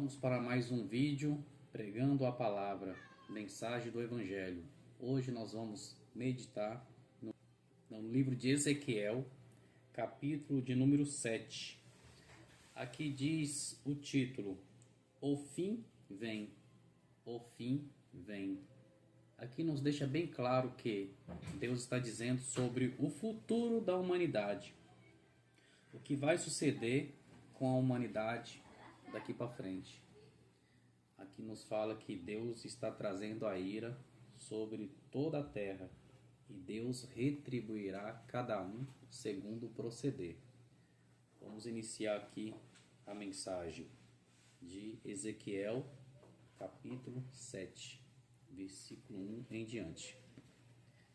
Vamos para mais um vídeo pregando a palavra, mensagem do Evangelho. Hoje nós vamos meditar no livro de Ezequiel, capítulo de número 7. Aqui diz o título: O fim vem, o fim vem. Aqui nos deixa bem claro que Deus está dizendo sobre o futuro da humanidade, o que vai suceder com a humanidade daqui para frente. Aqui nos fala que Deus está trazendo a ira sobre toda a terra e Deus retribuirá cada um segundo o proceder. Vamos iniciar aqui a mensagem de Ezequiel, capítulo 7, versículo 1 em diante.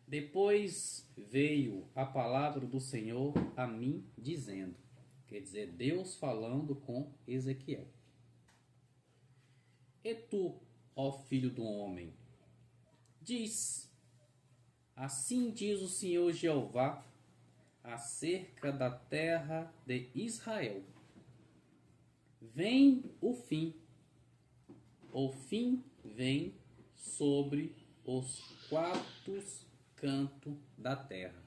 Depois veio a palavra do Senhor a mim dizendo, quer dizer, Deus falando com Ezequiel: E tu, ó filho do homem, diz, assim diz o Senhor Jeová acerca da terra de Israel: Vem o fim vem sobre os quatro cantos da terra.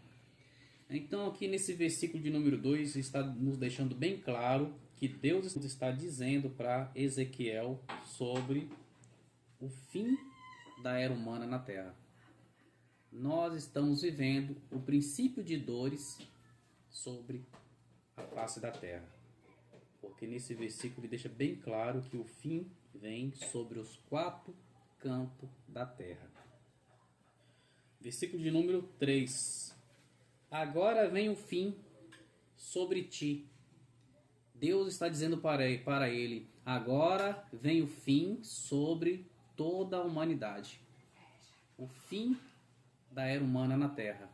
Então aqui nesse versículo de número 2 está nos deixando bem claro que Deus está dizendo para Ezequiel sobre o fim da era humana na terra. Nós estamos vivendo o princípio de dores sobre a face da terra. Porque nesse versículo ele deixa bem claro que o fim vem sobre os quatro cantos da terra. Versículo de número 3. Agora vem o fim sobre ti. Deus está dizendo para ele, agora vem o fim sobre toda a humanidade. O fim da era humana na terra.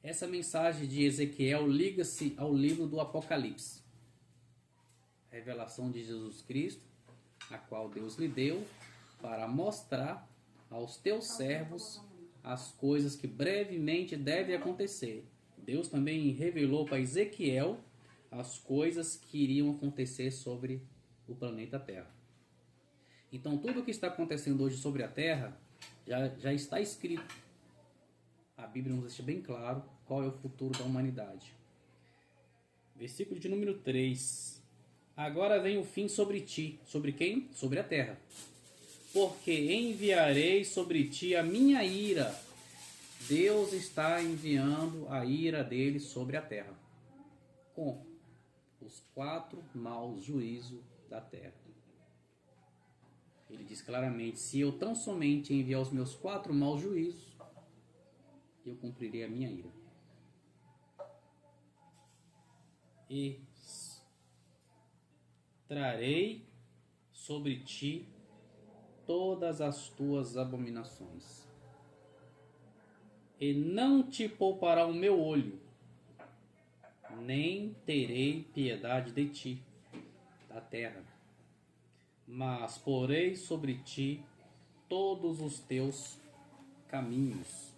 Essa mensagem de Ezequiel liga-se ao livro do Apocalipse. Revelação de Jesus Cristo, a qual Deus lhe deu para mostrar aos teus servos as coisas que brevemente devem acontecer. Deus também revelou para Ezequiel as coisas que iriam acontecer sobre o planeta Terra. Então tudo o que está acontecendo hoje sobre a Terra já está escrito. A Bíblia nos deixa bem claro qual é o futuro da humanidade. Versículo de número 3. Agora vem o fim sobre ti. Sobre quem? Sobre a terra. Porque enviarei sobre ti a minha ira. Deus está enviando a ira dele sobre a terra, com os quatro maus juízos da terra. Ele diz claramente, se eu tão somente enviar os meus quatro maus juízos, eu cumprirei a minha ira. E trarei sobre ti todas as tuas abominações. E não te poupará o meu olho, nem terei piedade de ti, da terra. Mas porei sobre ti todos os teus caminhos,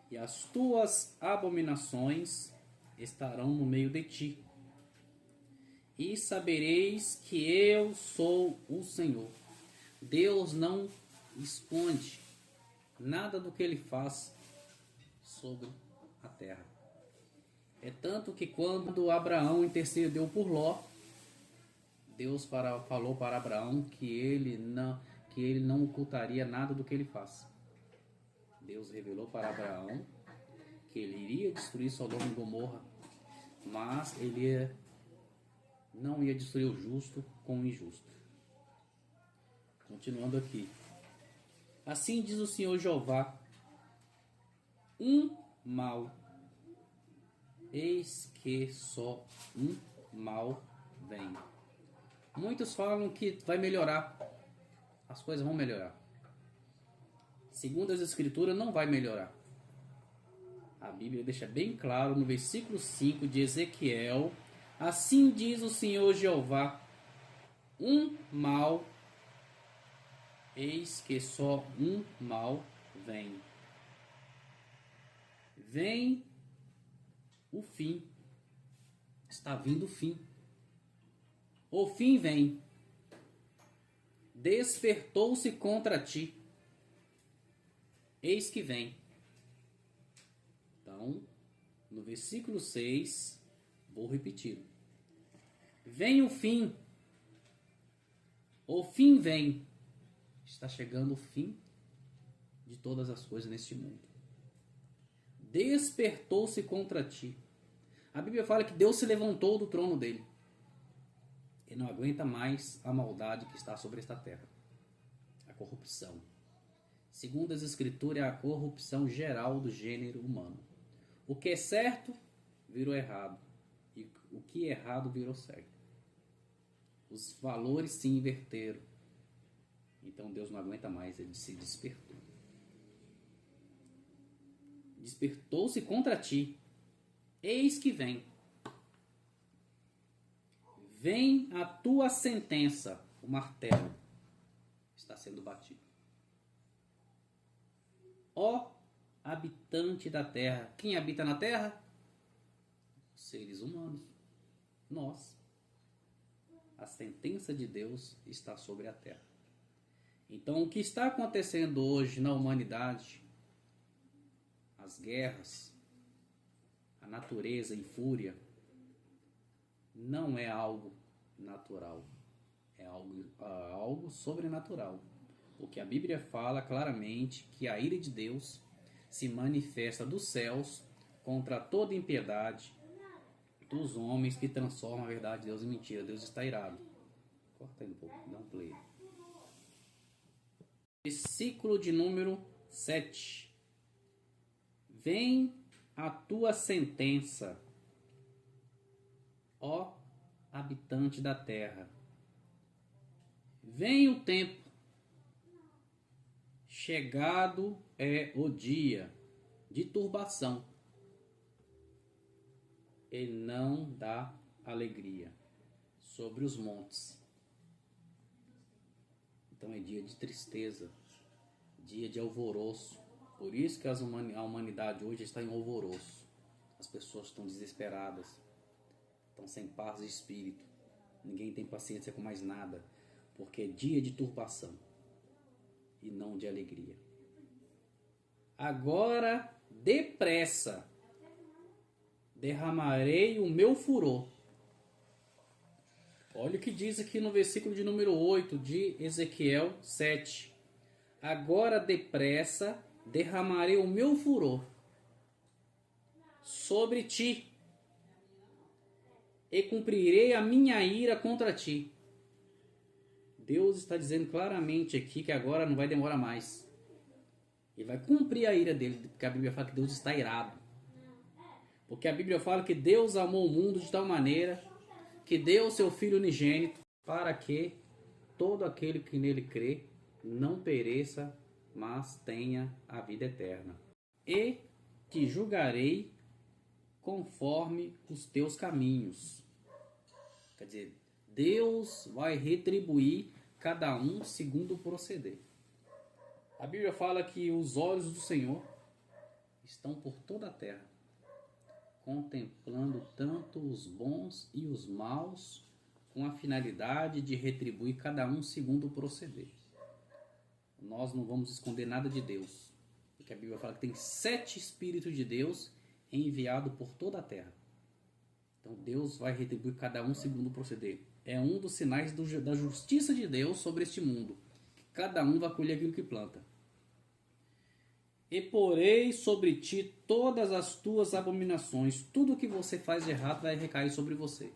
e as tuas abominações estarão no meio de ti. E sabereis que eu sou o Senhor. Deus não esconde nada do que ele faz sobre a terra. É tanto que quando Abraão intercedeu por Ló, Deus falou para Abraão que ele não ocultaria nada do que ele faz. Deus revelou para Abraão que ele iria destruir Sodoma e Gomorra, mas ele não ia destruir o justo com o injusto. Continuando aqui. Assim diz o Senhor Jeová: um mal, eis que só um mal vem. Muitos falam que vai melhorar, as coisas vão melhorar. Segundo as Escrituras, não vai melhorar. A Bíblia deixa bem claro no versículo 5 de Ezequiel: assim diz o Senhor Jeová, um mal, eis que só um mal vem. Vem o fim. Está vindo o fim. O fim vem. Despertou-se contra ti. Eis que vem. Então, no versículo 6, vou repetir. Vem o fim. O fim vem. Está chegando o fim de todas as coisas neste mundo. Despertou-se contra ti. A Bíblia fala que Deus se levantou do trono dele. E não aguenta mais a maldade que está sobre esta terra. A corrupção. Segundo as Escrituras, é a corrupção geral do gênero humano. O que é certo virou errado. E o que é errado virou certo. Os valores se inverteram. Então Deus não aguenta mais, ele se despertou. Despertou-se contra ti. Eis que vem. Vem a tua sentença. O martelo está sendo batido. Ó habitante da terra. Quem habita na terra? Os seres humanos. Nós. A sentença de Deus está sobre a terra. Então, o que está acontecendo hoje na humanidade, as guerras, a natureza em fúria, não é algo natural, é algo sobrenatural. Porque a Bíblia fala claramente que a ira de Deus se manifesta dos céus contra toda impiedade dos homens que transformam a verdade de Deus em mentira. Deus está irado. Corta aí um pouco, dá um play. Versículo de número 7. Vem a tua sentença, ó habitante da terra. Vem o tempo, chegado é o dia de turbação, e não dá alegria sobre os montes. Então é dia de tristeza, dia de alvoroço. Por isso que a humanidade hoje está em alvoroço. As pessoas estão desesperadas, estão sem paz de espírito. Ninguém tem paciência com mais nada, porque é dia de turbação e não de alegria. Agora, depressa, derramarei o meu furor. Olha o que diz aqui no versículo de número 8 de Ezequiel 7. Agora depressa derramarei o meu furor sobre ti e cumprirei a minha ira contra ti. Deus está dizendo claramente aqui que agora não vai demorar mais. Ele vai cumprir a ira dele, porque a Bíblia fala que Deus está irado. Porque a Bíblia fala que Deus amou o mundo de tal maneira que deu o seu Filho unigênito para que todo aquele que nele crê não pereça, mas tenha a vida eterna. E te julgarei conforme os teus caminhos. Quer dizer, Deus vai retribuir cada um segundo o proceder. A Bíblia fala que os olhos do Senhor estão por toda a terra, contemplando tanto os bons e os maus, com a finalidade de retribuir cada um segundo o proceder. Nós não vamos esconder nada de Deus, porque a Bíblia fala que tem 7 Espíritos de Deus enviados por toda a terra. Então Deus vai retribuir cada um segundo o proceder. É um dos sinais da justiça de Deus sobre este mundo. Cada um vai colher aquilo que planta. E porei sobre ti todas as tuas abominações. Tudo que você faz de errado vai recair sobre você.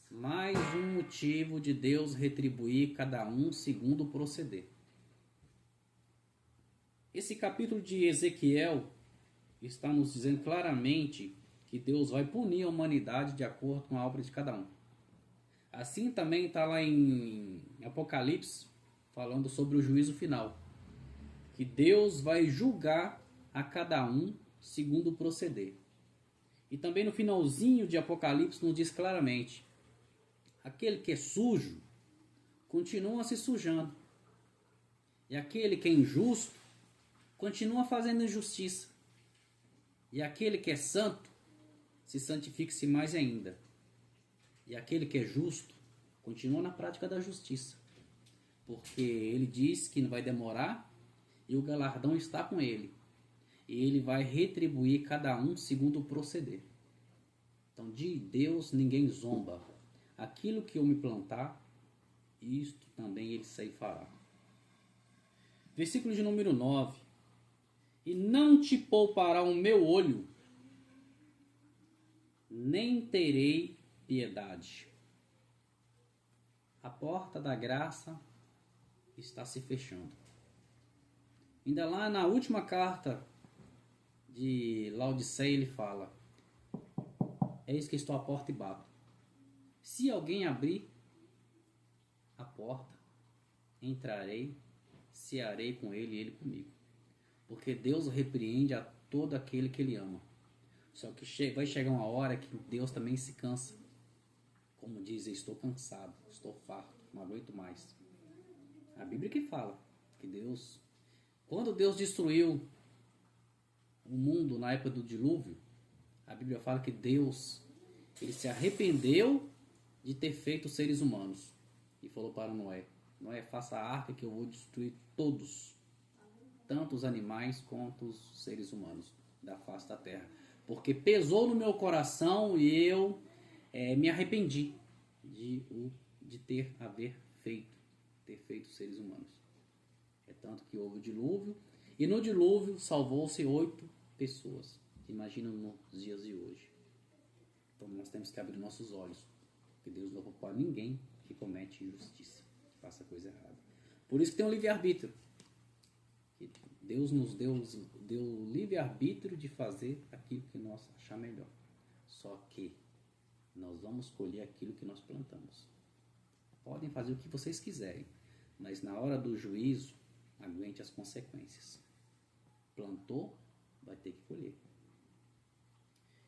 Mais um motivo de Deus retribuir cada um segundo o proceder. Esse capítulo de Ezequiel está nos dizendo claramente que Deus vai punir a humanidade de acordo com a obra de cada um. Assim também está lá em Apocalipse, falando sobre o juízo final. Que Deus vai julgar a cada um segundo o proceder. E também no finalzinho de Apocalipse nos diz claramente: aquele que é sujo continua se sujando, e aquele que é injusto continua fazendo injustiça, e aquele que é santo se santifique-se mais ainda, e aquele que é justo Continua na prática da justiça. Porque ele diz que não vai demorar e o galardão está com ele. E ele vai retribuir cada um segundo o proceder. Então, de Deus ninguém zomba. Aquilo que eu me plantar, isto também ele fará. Versículo de número 9. E não te poupará o meu olho, nem terei piedade. A porta da graça está se fechando. Ainda lá na última carta de Laodiceia ele fala: eis que estou à porta e bato. Se alguém abrir a porta, entrarei, cearei com ele e ele comigo. Porque Deus repreende a todo aquele que ele ama. Só que vai chegar uma hora que Deus também se cansa. Como diz, estou cansado, estou farto, não aguento mais. A Bíblia que fala que Deus, quando Deus destruiu o mundo na época do dilúvio, a Bíblia fala que Deus, ele se arrependeu de ter feito os seres humanos. E falou para Noé: Noé, faça a arca que eu vou destruir todos, tanto os animais quanto os seres humanos da face da terra. Porque pesou no meu coração e eu me arrependi de ter feito os seres humanos. É tanto que houve o dilúvio, e no dilúvio salvou-se 8 pessoas. Imagina nos dias de hoje. Então nós temos que abrir nossos olhos, porque Deus não vai poupar ninguém que comete injustiça, que faça coisa errada. Por isso que tem o livre-arbítrio. Deus nos deu o livre-arbítrio de fazer aquilo que nós achar melhor. Só que nós vamos colher aquilo que nós plantamos. Podem fazer o que vocês quiserem, mas na hora do juízo, aguente as consequências. Plantou, vai ter que colher.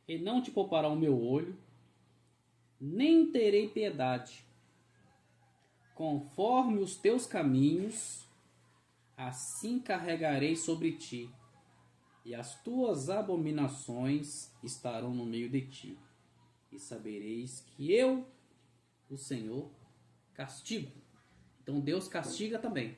E não te poupará o meu olho, nem terei piedade. Conforme os teus caminhos, assim carregarei sobre ti, e as tuas abominações estarão no meio de ti. E sabereis que eu, o Senhor, castigo. Então Deus castiga também.